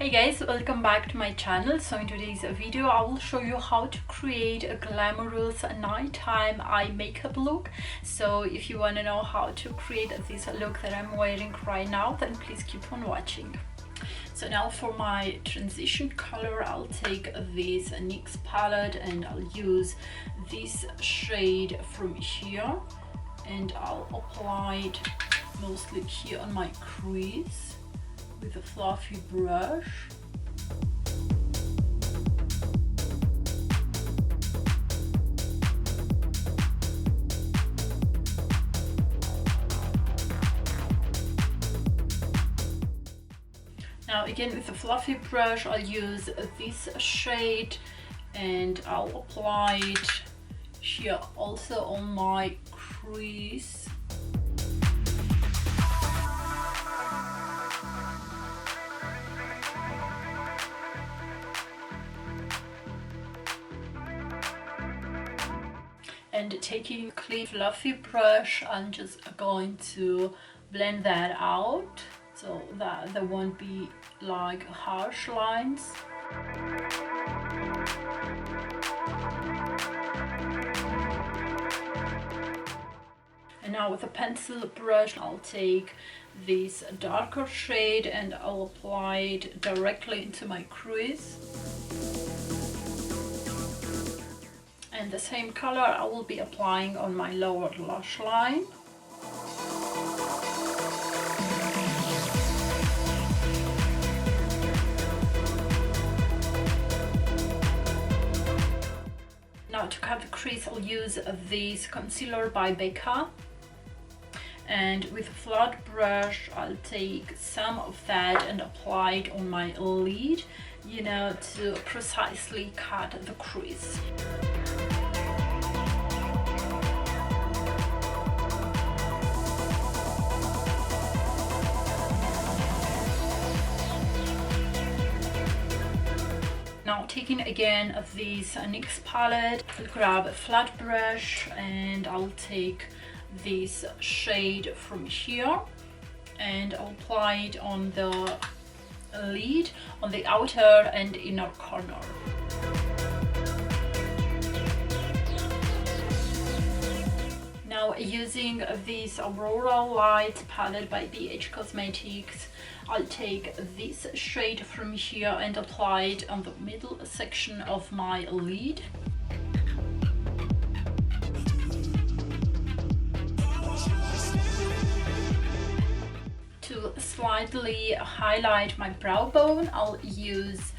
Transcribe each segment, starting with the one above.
Hey guys, welcome back to my channel. So in today's video I will show you how to create a glamorous nighttime eye makeup look. So if you want to know how to create this look that I'm wearing right now, then please keep on watching. So now for my transition color, I'll take this NYX palette and I'll use this shade from here and I'll apply it mostly here on my crease with a fluffy brush. Now again with the fluffy brush I'll use this shade and I'll apply it here also on my crease. And taking a clean fluffy brush, I'm just going to blend that out so that there won't be like harsh lines. And now with a pencil brush, I'll take this darker shade and I'll apply it directly into my crease. And the same color I will be applying on my lower lash line. Now to cut the crease I'll use this concealer by Becca. And with a flat brush I'll take some of that and apply it on my lid, you know, to precisely cut the crease. Now taking again this NYX palette, I'll grab a flat brush and I'll take this shade from here and I'll apply it on the lid, on the outer and inner corner. Now using this Aurora light palette by BH Cosmetics, I'll take this shade from here and apply it on the middle section of my lid. To slightly highlight my brow bone, I'll use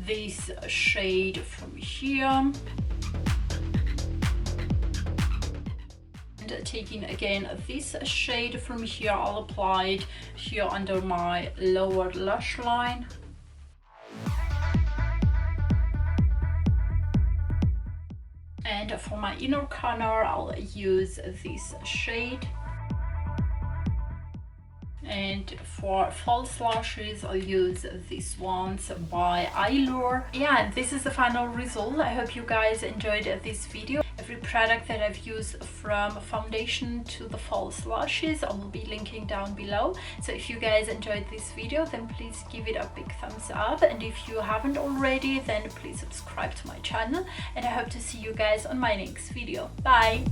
this shade from here. Taking again this shade from here, I'll apply it here under my lower lash line. And for my inner corner, I'll use this shade. And for false lashes, I'll use these ones by Lauder. Yeah, and this is the final result. I hope you guys enjoyed this video. Every product that I've used, from foundation to the false lashes, I will be linking down below. So if you guys enjoyed this video, then please give it a big thumbs up. And if you haven't already, then please subscribe to my channel. And I hope to see you guys on my next video. Bye!